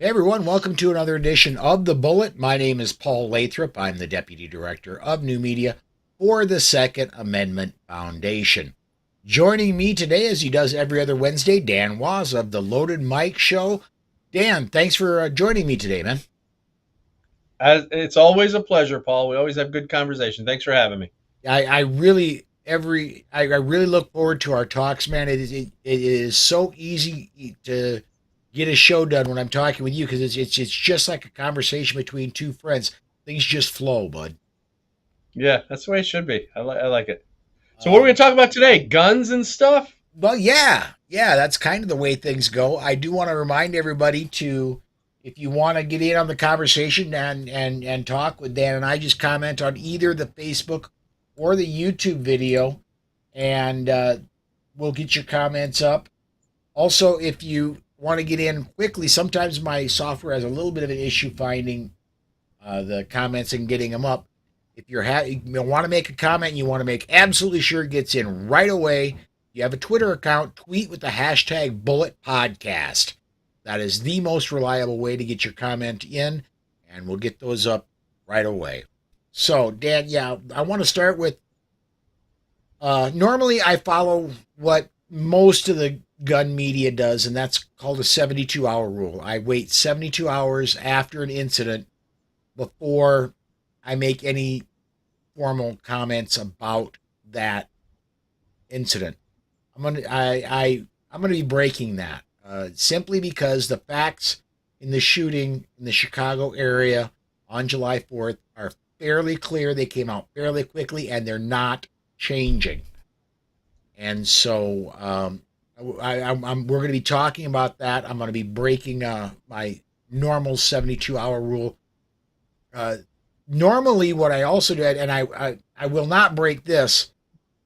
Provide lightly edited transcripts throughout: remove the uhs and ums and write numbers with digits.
Hey everyone, welcome to another edition of The Bullet. My name is Paul Lathrop. I'm the Deputy Director of New Media for the Second Amendment Foundation. Joining me today, as he does every other Wednesday, Dan Wos of the Loaded Mike Show. Dan, thanks for joining me today, man. It's always a pleasure, Paul. We always have good conversation. Thanks for having me. I really look forward to our talks, man. It is so easy to get a show done when I'm talking with you because it's just like a conversation between two friends. Things just flow, bud. Yeah, that's the way it should be. I like it. So, what are we Um, going to talk about today? Guns and stuff? well, yeah, that's kind of the way things go. I do want to remind everybody to, if you want to get in on the conversation and talk with Dan and I, just comment on either the Facebook or the YouTube video, and we'll get your comments up. Also, if you want to get in quickly, sometimes my software has a little bit of an issue finding the comments and getting them up. If you want to make a comment, you want to make absolutely sure it gets in right away. You have a Twitter account, tweet with the hashtag Bullet Podcast. That is the most reliable way to get your comment in, and we'll get those up right away. So, Dan, yeah, I want to start with. Normally, I follow what most of the gun media does, and that's called a 72-hour rule. I wait 72 hours after an incident before I make any formal comments about that incident. I'm gonna be breaking that simply because the facts in the shooting in the Chicago area on July 4th are fairly clear. They came out fairly quickly, and they're not changing. And so we're going to be talking about that. I'm going to be breaking my normal 72-hour rule. Uh, Normally, what I also did, and I will not break this,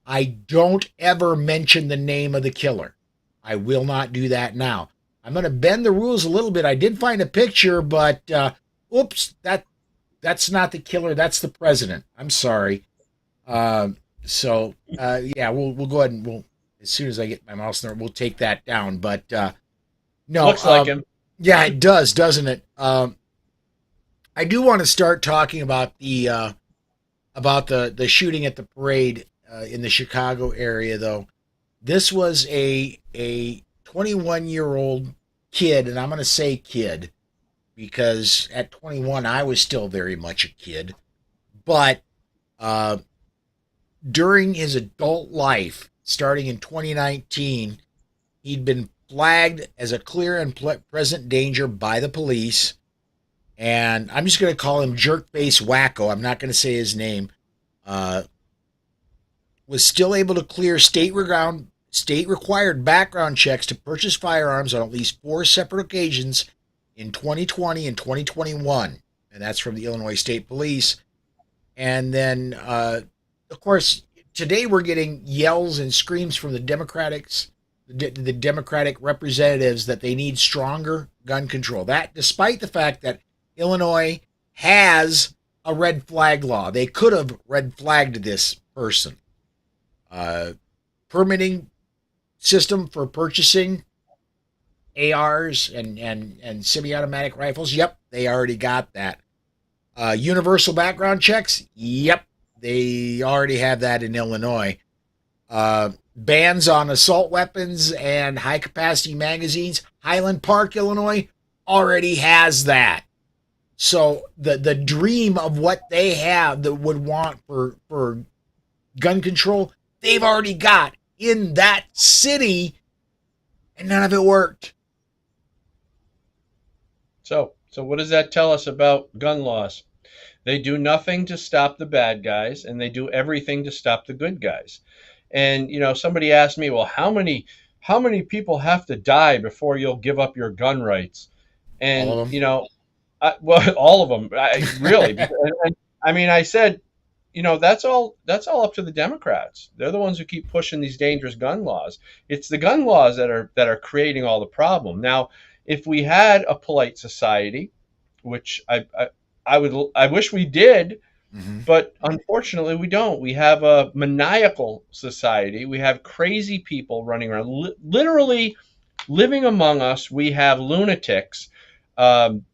I don't ever mention the name of the killer. I will not do that now. I'm going to bend the rules a little bit. I did find a picture, but oops, that's not the killer. That's the president. I'm sorry. Yeah, we'll go ahead and we'll, as soon as I get my mouse there, we'll take that down. But no, Looks like him. yeah, it does, doesn't it? I do want to start talking about the shooting at the parade in the Chicago area, though. This was a 21-year-old kid, and I'm going to say kid because at 21 I was still very much a kid, but uh, during his adult life, starting in 2019, he'd been flagged as a clear and present danger by the police. And I'm just going to call him Jerkface Wacko. I'm not going to say his name. Uh, was still able to clear state required background checks to purchase firearms on at least four separate occasions in 2020 and 2021. And that's from the Illinois State Police. And then of course, today we're getting yells and screams from the Democratic representatives that they need stronger gun control. That, despite the fact that Illinois has a red flag law, they could have red flagged this person. Permitting system for purchasing ARs and semi-automatic rifles. Yep, they already got that. Universal background checks. Yep, they already have that in Illinois. Bans on assault weapons and high capacity magazines. Highland Park, Illinois, already has that. So the dream of what they have that would want for gun control, they've already got in that city, and none of it worked. So what does that tell us about gun laws? They do nothing to stop the bad guys, and they do everything to stop the good guys. And somebody asked me, well, how many people have to die before you'll give up your gun rights? All And of well, all of them, really. them. And I mean, I said, that's all up to the Democrats. They're the ones who keep pushing these dangerous gun laws. It's the gun laws that are creating all the problem. Now, if we had a polite society, which I wish we did, Hmm. but unfortunately we don't. We have a maniacal society. We have crazy people running around, literally living among us. We have lunatics. um,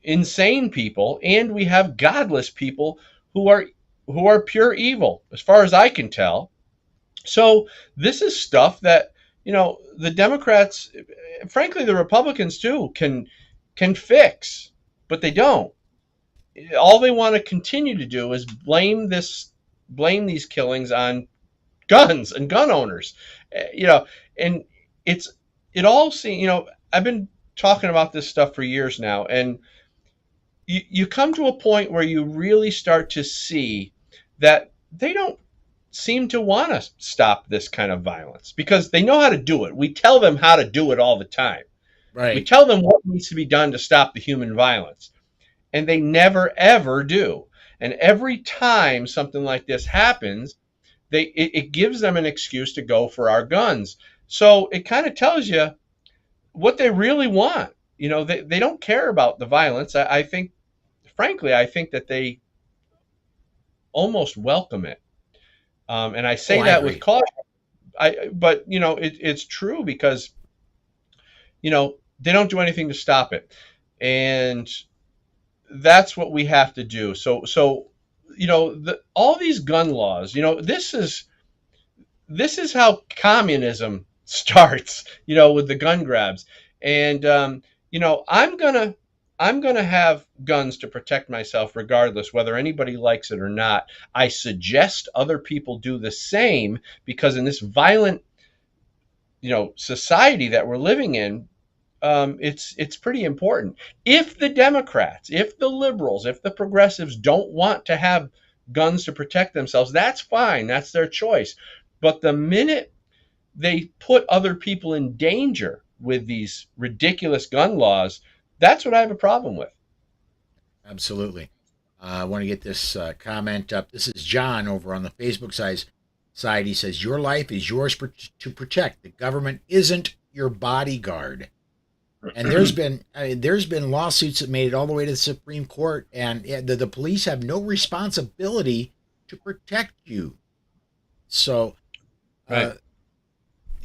insane people, and we have godless people who are pure evil, as far as I can tell. So this is stuff that the Democrats, frankly, the Republicans too, can fix, but they don't. All they want to continue to do is blame these killings on guns and gun owners. You know, and it's it all seems, I've been talking about this stuff for years now, and you come to a point where you really start to see that they don't seem to want to stop this kind of violence because they know how to do it. We tell them how to do it all the time. We Right. tell them what needs to be done to stop the human violence, and they never ever do. And every time something like this happens, it gives them an excuse to go for our guns. So it kind of tells you what they really want. They don't care about the violence. I think, frankly, I think that they almost welcome it. And I Oh, say I that with agree. caution. But it's true because they don't do anything to stop it, and that's what we have to do. So all these gun laws. This is how communism starts. With the gun grabs, and I'm gonna have guns to protect myself regardless whether anybody likes it or not. I suggest other people do the same because in this violent society that we're living in, it's pretty important. If the Democrats, if the liberals, if the progressives don't want to have guns to protect themselves, that's fine. That's their choice. But the minute they put other people in danger with these ridiculous gun laws, that's what I have a problem with. Absolutely. I want to get this comment up. This is John over on the Facebook side. He says, "Your life is yours to protect. The government isn't your bodyguard." And there's been lawsuits that made it all the way to the Supreme Court, and the police have no responsibility to protect you. So Right. uh,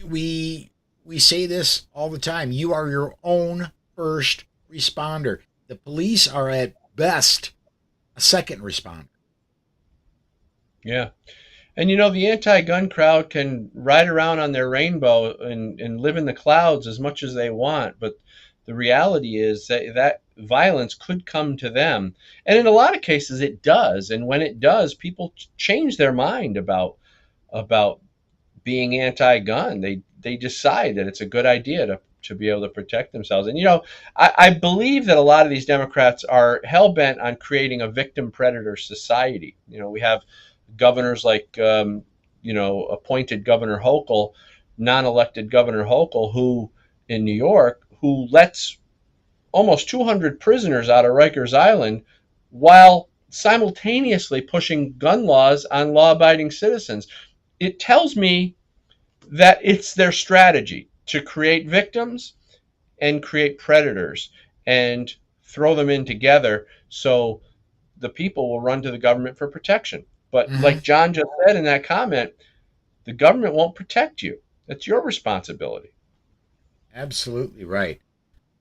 we we say this all the time. You are your own first responder. The police are at best a second responder. Yeah. And the anti-gun crowd can ride around on their rainbow and live in the clouds as much as they want, but the reality is that violence could come to them. And in a lot of cases it does. And when it does, people change their mind about being anti-gun. They decide that it's a good idea to be able to protect themselves. And I believe that a lot of these Democrats are hell bent on creating a victim predator society. We have governors like appointed Governor Hochul, non-elected Governor Hochul, who in New York, who lets almost 200 prisoners out of Rikers Island while simultaneously pushing gun laws on law-abiding citizens. It tells me that it's their strategy to create victims and create predators and throw them in together so the people will run to the government for protection. But Mm-hmm. like John just said in that comment, the government won't protect you. That's your responsibility. Absolutely right.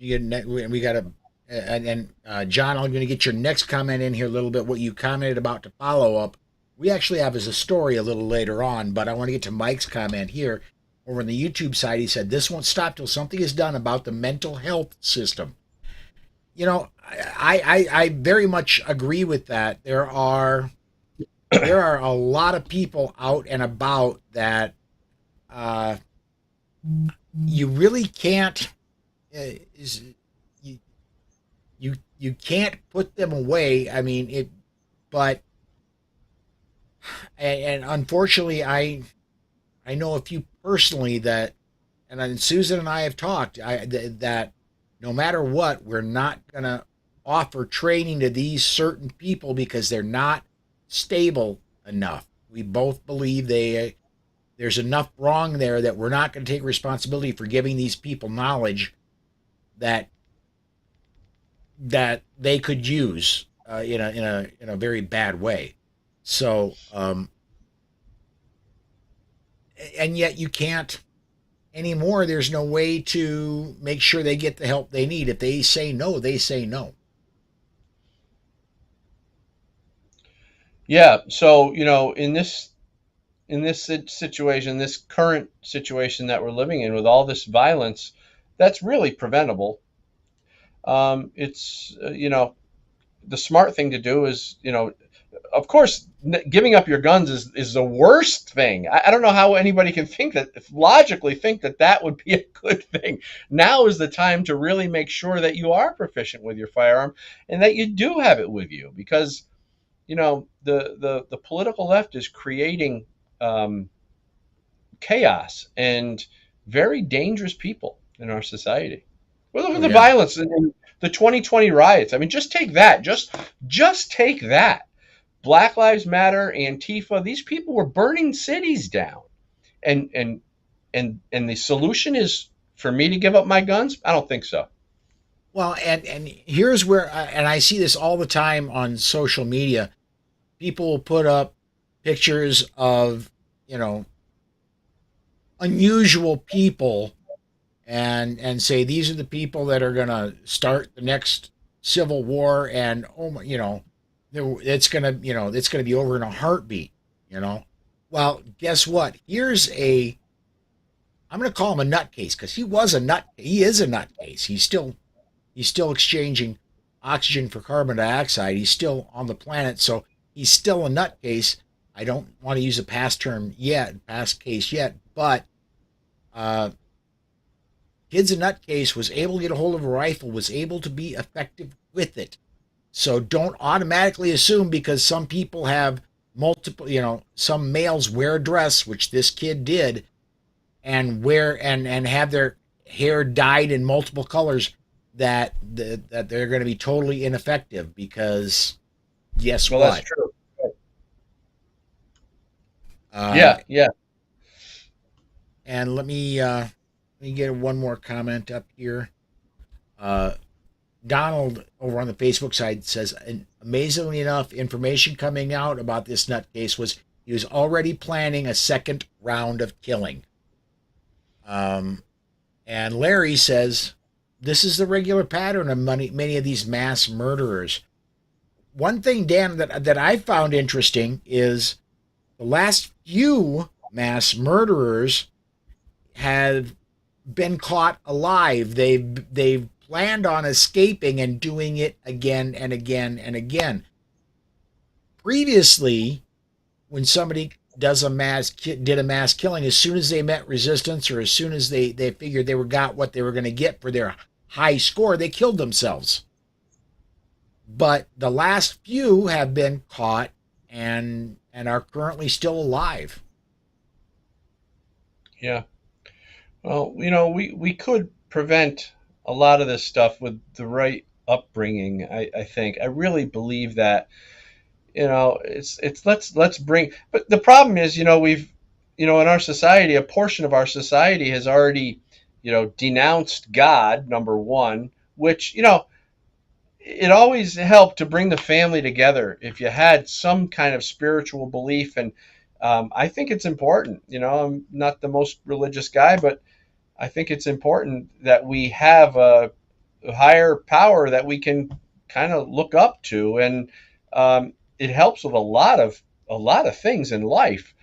We got to, and John, I'm going to get your next comment in here a little bit. What you commented about to follow up, we actually have as a story a little later on, but I want to get to Mike's comment here. Over on the YouTube side, he said, "This won't stop till something is done about the mental health system." I very much agree with that. There are a lot of people out and about that uh, you really can't is you you can't put them away. I mean it, but and unfortunately, I know a few personally that, and then Susan and I have talked. That no matter what, we're not gonna offer training to these certain people because they're not stable enough. We both believe there's enough wrong there that we're not going to take responsibility for giving these people knowledge that they could use in a very bad way. So and yet you can't. anymore, there's no way to make sure they get the help they need. If they say no, they say no. Yeah. So, in this situation, this current situation that we're living in with all this violence, that's really preventable. It's the smart thing to do is, of course, giving up your guns is the worst thing. I don't know how anybody can think that, logically think that that would be a good thing. Now is the time to really make sure that you are proficient with your firearm and that you do have it with you, because the political left is creating um, chaos and very dangerous people in our society. Well, look Oh at the yeah. violence in the 2020 riots. I mean, just take that. Just take that. Black Lives Matter, Antifa. These people were burning cities down, and the solution is for me to give up my guns. I don't think so. Well, and here's where and I see this all the time on social media. People will put up pictures of, you know, unusual people and say these are the people that are going to start the next civil war, and oh my, it's going to, it's going to be over in a heartbeat, you know. Well, guess what? Here's a I'm going to call him a nutcase because he is a nutcase. He's still exchanging oxygen for carbon dioxide. He's still on the planet, so he's still a nutcase. I don't want to use a past case yet, but uh, Kid's a nutcase, was able to get a hold of a rifle, was able to be effective with it. So don't automatically assume because some people have multiple, some males wear a dress, which this kid did, and wear and have their hair dyed in multiple colors, that they're going to be totally ineffective, because guess Well, that's what? true. Uh, Yeah, yeah. and let me get one more comment up here. Uh, Donald over on the Facebook side says, and amazingly enough, information coming out about this nutcase was he was already planning a second round of killing. Um, and Larry says, this is the regular pattern of many of these mass murderers. One thing, Dan, that I found interesting is the last few mass murderers have been caught alive. They've planned on escaping and doing it again and again and again. Previously, when somebody did a mass killing, as soon as they met resistance, or as soon as they figured they were got what they were going to get for their high score, they killed themselves. But the last few have been caught and are currently still alive. Yeah. Well, we could prevent a lot of this stuff with the right upbringing. I think I really believe that. It's let's bring. But the problem is, we've, in our society, a portion of our society has already, denounced God, number one, which, it always helped to bring the family together if you had some kind of spiritual belief. And I think it's important. I'm not the most religious guy, but I think it's important that we have a higher power that we can kind of look up to, and it helps with a lot of things in life.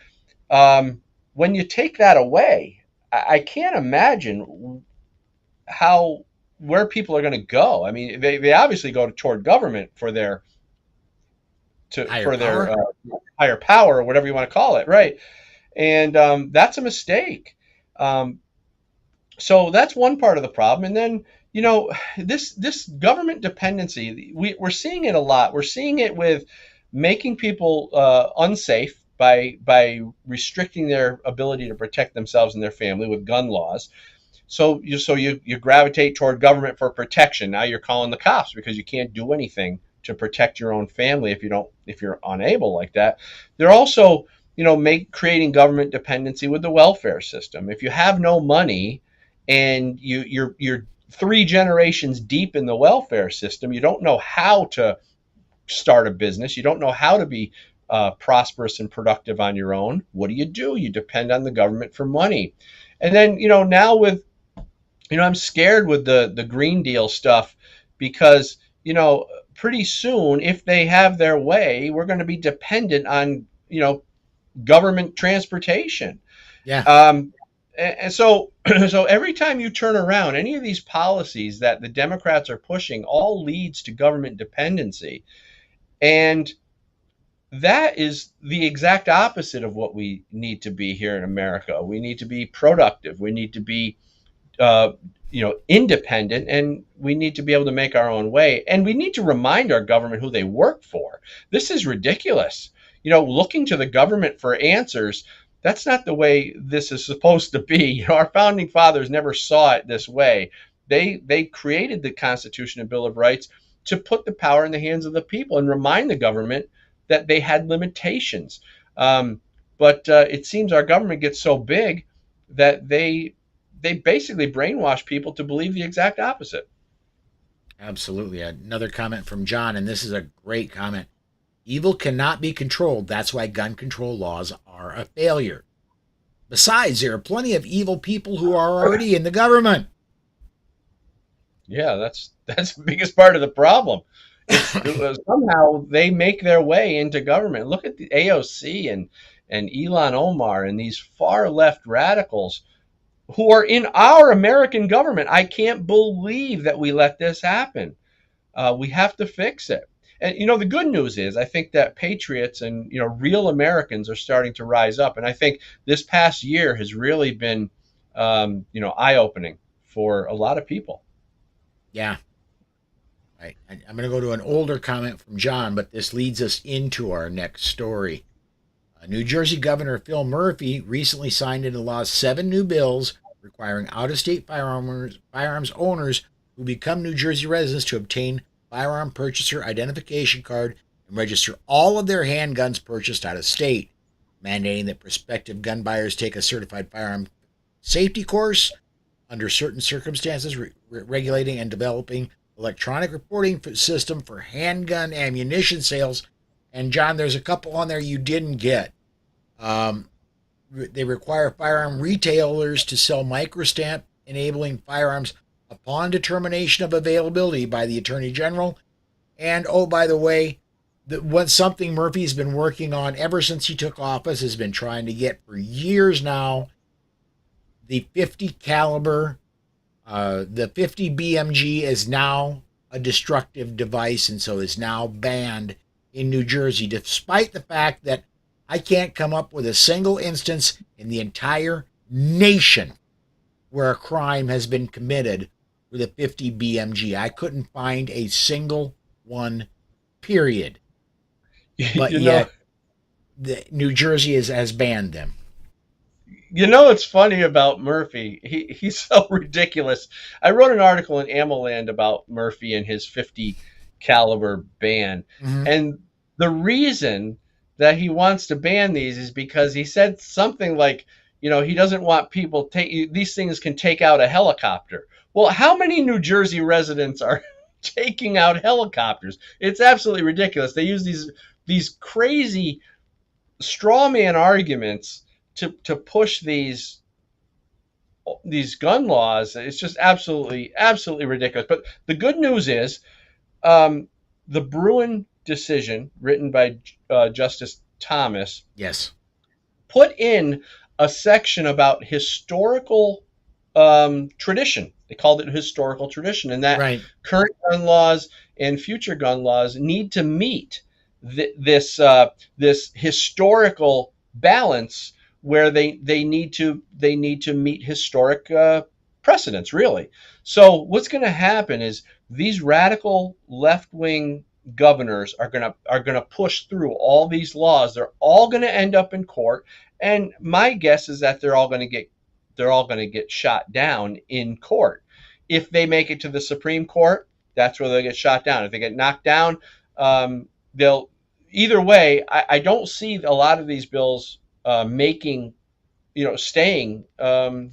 When you take that away, I can't imagine how where people are going to go. I mean, they obviously go toward government for their Higher power. higher power, or whatever you want to call it, right? And that's a mistake. Um, so that's one part of the problem. And then, this government dependency, we're seeing it a lot. We're seeing it with making people unsafe by restricting their ability to protect themselves and their family with gun laws. So you gravitate toward government for protection. Now you're calling the cops because you can't do anything to protect your own family if you're unable like that. They're also, make creating government dependency with the welfare system. If you have no money and you're three generations deep in the welfare system, you don't know how to start a business. You don't know how to be prosperous and productive on your own. What do? You depend on the government for money. And then, now with, I'm scared with the Green Deal stuff because, pretty soon, if they have their way, we're going to be dependent on, government transportation. Yeah, And so, so every time you turn around, any of these policies that the Democrats are pushing all leads to government dependency. And that is the exact opposite of what we need to be here in America. We need to be productive. We need to be uh, independent, and we need to be able to make our own way. And we need to remind our government who they work for. This is ridiculous. Looking to the government for answers, that's not the way this is supposed to be. Our founding fathers never saw it this way. They created the Constitution and Bill of Rights to put the power in the hands of the people and remind the government that they had limitations. But it seems our government gets so big that they basically brainwash people to believe the exact opposite. absolutely. Another comment from John, and this is a great comment. Evil cannot be controlled. That's why gun control laws are a failure. Besides, there are plenty of evil people who are already in the government. Yeah, that's the biggest part of the problem. Somehow they make their way into government. Look at the AOC and Elon Omar and these far left radicals who are in our American government. I can't believe that we let this happen. We have to fix it. And the good news is, I think that patriots and real Americans are starting to rise up. And I think this past year has really been eye opening for a lot of people. Yeah, right. I'm going to go to an older comment from John, but this leads us into our next story. New Jersey Governor Phil Murphy recently signed into law 7 new bills requiring out-of-state firearms owners who become New Jersey residents to obtain firearm purchaser identification card and register all of their handguns purchased out of state, mandating that prospective gun buyers take a certified firearm safety course under certain circumstances, regulating and developing electronic reporting system for handgun ammunition sales. And John, there's a couple on there you didn't get. Um, they require firearm retailers to sell microstamp enabling firearms upon determination of availability by the Attorney General. And oh, by the way, what something Murphy's been working on ever since he took office, has been trying to get for years now, the 50 caliber, the 50 BMG is now a destructive device and so is now banned in New Jersey, despite the fact that I can't come up with a single instance in the entire nation where a crime has been committed with a 50 BMG. I couldn't find a single one, period. But you know, yet, New Jersey has banned them. It's funny about Murphy. He's so ridiculous. I wrote an article in AmmoLand about Murphy and his 50 caliber ban, Mm-hmm. and the reason that he wants to ban these is because he said something like, he doesn't want people take these things can take out a helicopter. Well, how many New Jersey residents are taking out helicopters? It's absolutely ridiculous. They use these crazy straw man arguments to push these gun laws. It's just absolutely ridiculous. But the good news is, um, the Bruin decision, written by Justice Thomas, Yes. put in a section about historical tradition. They called it historical tradition, and that Right. current gun laws and future gun laws need to meet this historical balance where they need to meet historic precedents, really. So what's going to happen is these radical left wing governors are going to push through all these laws. They're all going to end up in court, and my guess is that they're all going to get shot down in court. If they make it to the Supreme Court, that's where they'll get shot down. If they get knocked down, they'll either way. I don't see a lot of these bills making staying valid.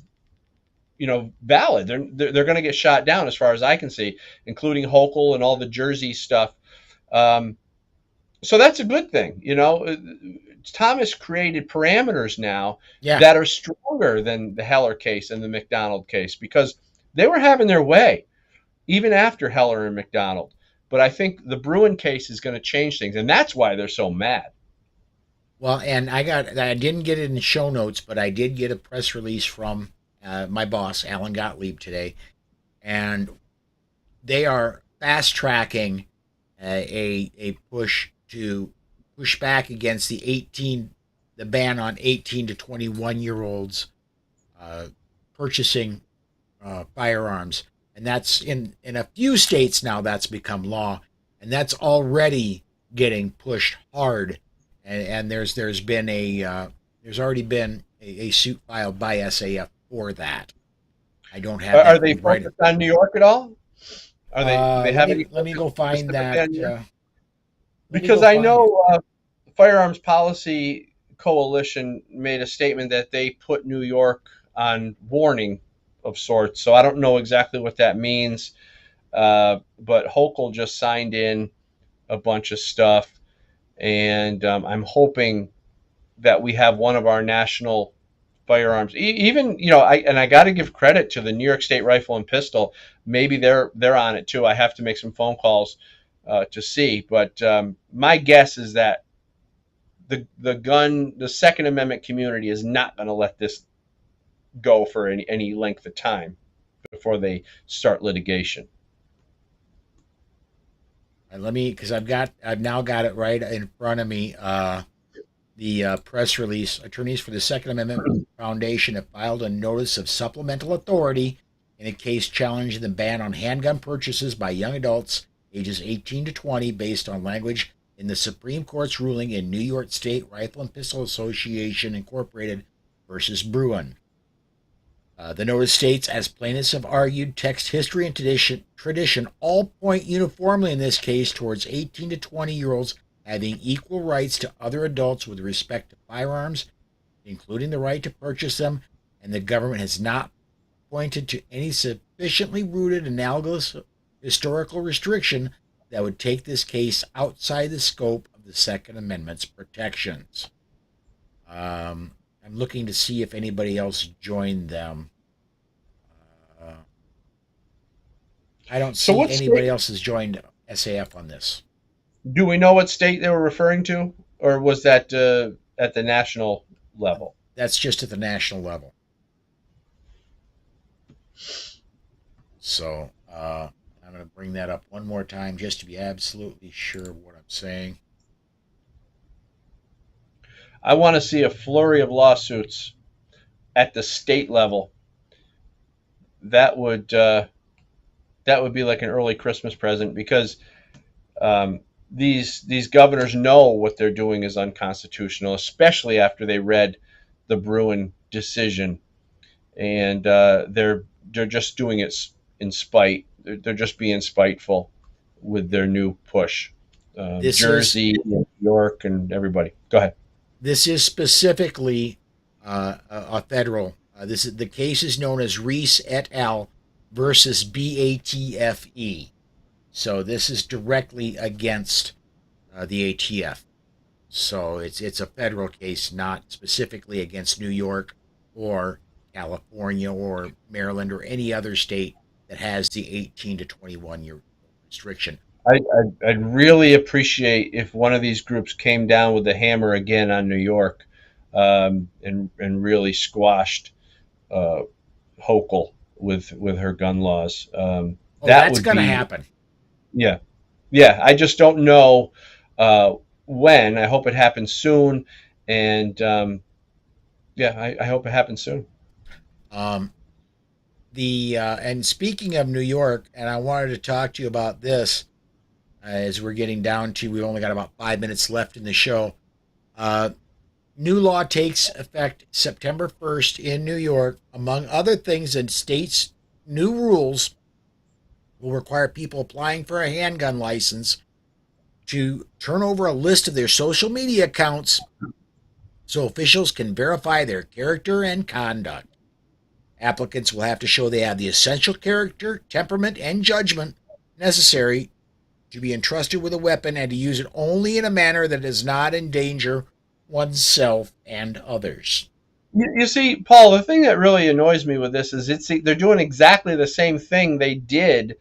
They're going to get shot down as far as I can see, including Hochul and all the Jersey stuff. Um, So that's a good thing. Thomas created parameters now Yeah. that are stronger than the Heller case and the McDonald case, because they were having their way even after Heller and McDonald. But I think the Bruin case is going to change things, and that's why they're so mad. Well, and I didn't get it in the show notes, but I did get a press release from my boss, Alan Gottlieb, today, and they are fast tracking a push to push back against the ban on 18 to 21 year olds uh, purchasing firearms, and that's in a few states now. That's become law, and that's already getting pushed hard. And there's already been a suit filed by SAF for that. I don't have Are that they one right. focused on New York at all? Are they? Do they Let have me any let me focus go find specifically that. on New York? Let me go Because I find it. know Firearms Policy Coalition made a statement that they put New York on warning of sorts. So I don't know exactly what that means. But Hochul just signed in a bunch of stuff, and I'm hoping that we have one of our national firearms. Even I got to give credit to the New York State Rifle and Pistol. Maybe they're on it too. I have to make some phone calls to see, but my guess is that the Second Amendment community is not going to let this go for any length of time before they start litigation. Let me, because I've now got it right in front of me. The press release: attorneys for the Second Amendment Foundation have filed a notice of supplemental authority in a case challenging the ban on handgun purchases by young adults ages 18 to 20 based on language in the Supreme Court's ruling in New York State Rifle and Pistol Association Incorporated versus Bruin. The notice states, as plaintiffs have argued, text, history, and tradition all point uniformly in this case towards 18 to 20-year-olds having equal rights to other adults with respect to firearms, including the right to purchase them, and the government has not pointed to any sufficiently rooted analogous historical restriction that would take this case outside the scope of the Second Amendment's protections. I'm looking to see if anybody else joined them. Uh, I don't So see what anybody state? else has joined SAF on this. Do we know what state they were referring to, or was that at the national level? That's just at the national level. So I'm going to bring that up one more time just to be absolutely sure of what I'm saying. I want to see a flurry of lawsuits at the state level. That would that would be like an early Christmas present, because um, these governors know what they're doing is unconstitutional, especially after they read the Bruin decision, and they're just doing it in spite. They're just being spiteful with their new push. This is Jersey, New York, and everybody. Go ahead. this is specifically a federal. This is the case is known as Reese et al. Versus BATFE. So this is directly against the ATF. So it's a federal case, not specifically against New York or California or Maryland or any other state that has the 18 to 21-year restriction. I'd really appreciate if one of these groups came down with the hammer again on New York, and really squashed uh, Hochul with her gun laws. Oh, That that's would going to be, happen. yeah, yeah. I just don't know uh, when. I hope it happens soon, and yeah, I hope it happens soon. Um, the and speaking of New York, and I wanted to talk to you about this as we're getting down to. We've only got about 5 minutes left in the show. Uh, New law takes effect September 1st in New York. Among other things, the state's new rules will require people applying for a handgun license to turn over a list of their social media accounts so officials can verify their character and conduct. Applicants will have to show they have the essential character, temperament, and judgment necessary to be entrusted with a weapon and to use it only in a manner that does not endanger oneself and others. You see, Paul, the thing that really annoys me with this is they're doing exactly the same thing they did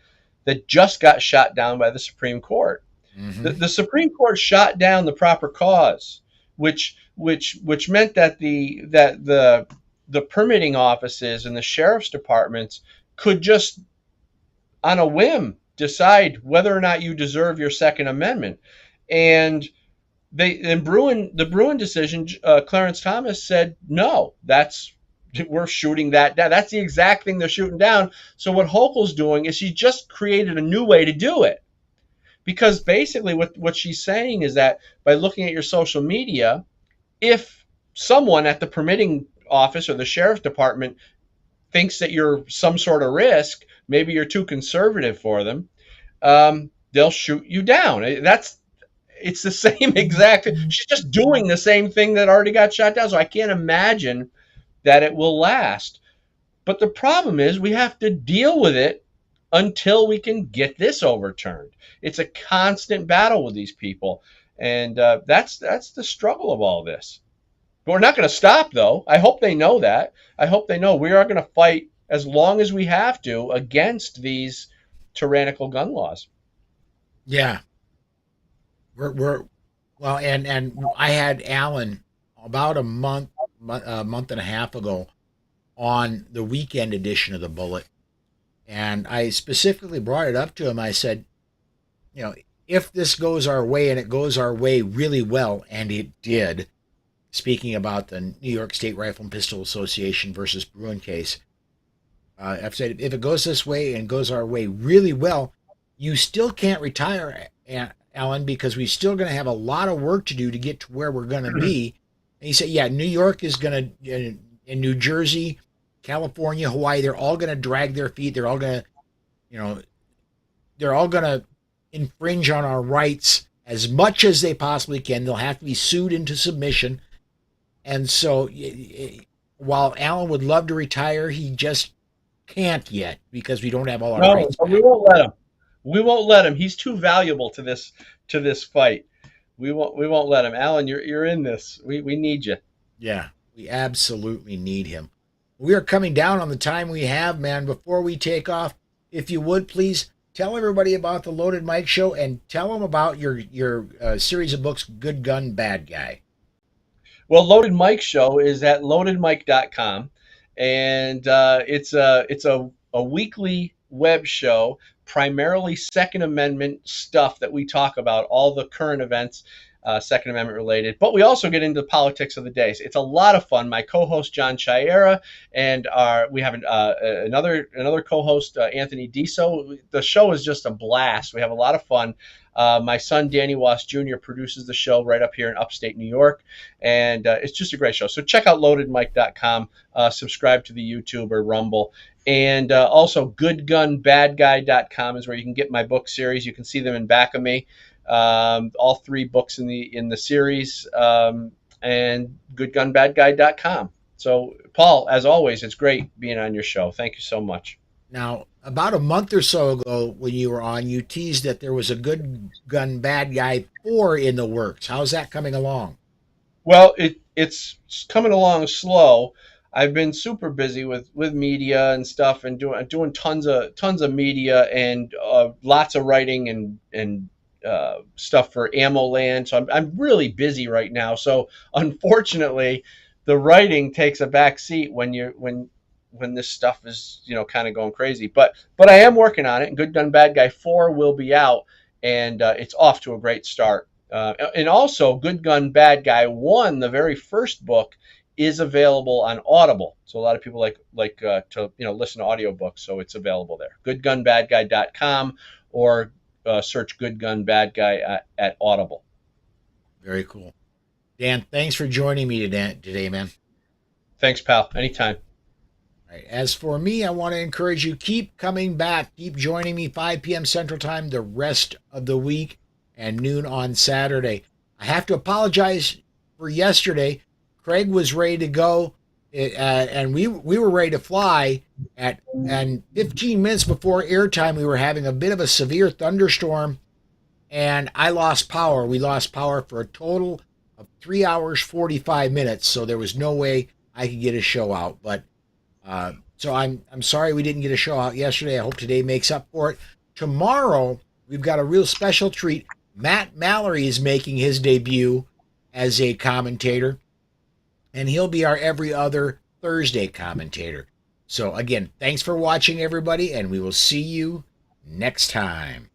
that just got shot down by the Supreme Court. Mm-hmm. The Supreme Court shot down the proper cause, which meant that the permitting offices and the sheriff's departments could just on a whim decide whether or not you deserve your Second Amendment. And the Bruin decision, Clarence Thomas said no. We're shooting that down. That's the exact thing they're shooting down. So what Hochul's doing is she just created a new way to do it. Because basically what she's saying is that by looking at your social media, if someone at the permitting office or the sheriff's department thinks that you're some sort of risk, maybe you're too conservative for them, they'll shoot you down. It's the same exact. She's just doing the same thing that already got shot down. So I can't imagine that it will last. But the problem is we have to deal with it until we can get this overturned. It's a constant battle with these people, and that's the struggle of all this. But we're not going to stop, though. I hope they know that. I hope they know we are going to fight as long as we have to against these tyrannical gun laws. Yeah, we're well, and I had Alan about a month and a half ago on the weekend edition of the Bullet, and I specifically brought it up to him. I said, if this goes our way and it goes our way really well, and it did. Speaking about the New York State Rifle and Pistol Association versus Bruin case, I've said if it goes this way and goes our way really well, you still can't retire, Alan, because we're still going to have a lot of work to do to get to where we're going to be. And he said, yeah, New York is going to, in New Jersey, California, Hawaii, they're all going to drag their feet. They're all going to, they're all going to infringe on our rights as much as they possibly can. They'll have to be sued into submission. And so while Alan would love to retire, he just can't yet because we don't have all our rights back. We won't let him. We won't let him. He's too valuable to this fight. We won't let him. Alan, you're in this. We need you. Yeah, we absolutely need him. We are coming down on the time we have, man. Before we take off, if you would please tell everybody about the Loaded Mike Show and tell them about your series of books, Good Gun, Bad Guy. Well, Loaded Mike Show is at loadedmike.com, and it's a weekly web show, primarily Second Amendment stuff that we talk about, all the current events, Second Amendment related. But we also get into the politics of the day. It's a lot of fun. My co-host John Chiera and we have another co-host Anthony Diso. The show is just a blast. We have a lot of fun. My son Dan Wos Jr. produces the show right up here in upstate New York, and it's just a great show. So check out loadedmike.com, subscribe to the YouTube or Rumble, and also goodgunbadguy.com is where you can get my book series. You can see them in back of me, all three books in the series, and goodgunbadguy.com. So Paul, as always, it's great being on your show. Thank you so much. Now, about a month or so ago when you were on, you teased that there was a Good Gun, Bad Guy 4 in the works. How's that coming along? Well, it's coming along slow. I've been super busy with media and stuff, and doing tons of media and lots of writing and stuff for Ammo Land. So I'm really busy right now. So unfortunately, the writing takes a back seat when this stuff is kind of going crazy. But I am working on it. And Good Gun, Bad Guy 4 will be out, and it's off to a great start. And also, Good Gun, Bad Guy 1, the very first book, is available on Audible. So a lot of people like to listen to audiobooks, so it's available there. goodgunbadguy.com, or search Good Gun, Bad Guy at Audible. Very cool. Dan, thanks for joining me today, man. Thanks, pal. Anytime. All right. As for me, I want to encourage you, keep coming back. Keep joining me 5 p.m. Central Time the rest of the week and noon on Saturday. I have to apologize for yesterday. Craig was ready to go, and we were ready to fly, and 15 minutes before airtime, we were having a bit of a severe thunderstorm and I lost power. We lost power for a total of 3 hours 45 minutes. So there was no way I could get a show out. But so I'm sorry we didn't get a show out yesterday. I hope today makes up for it. Tomorrow we've got a real special treat. Matt Mallory is making his debut as a commentator, and he'll be our every other Thursday commentator. So again, thanks for watching, everybody, and we will see you next time.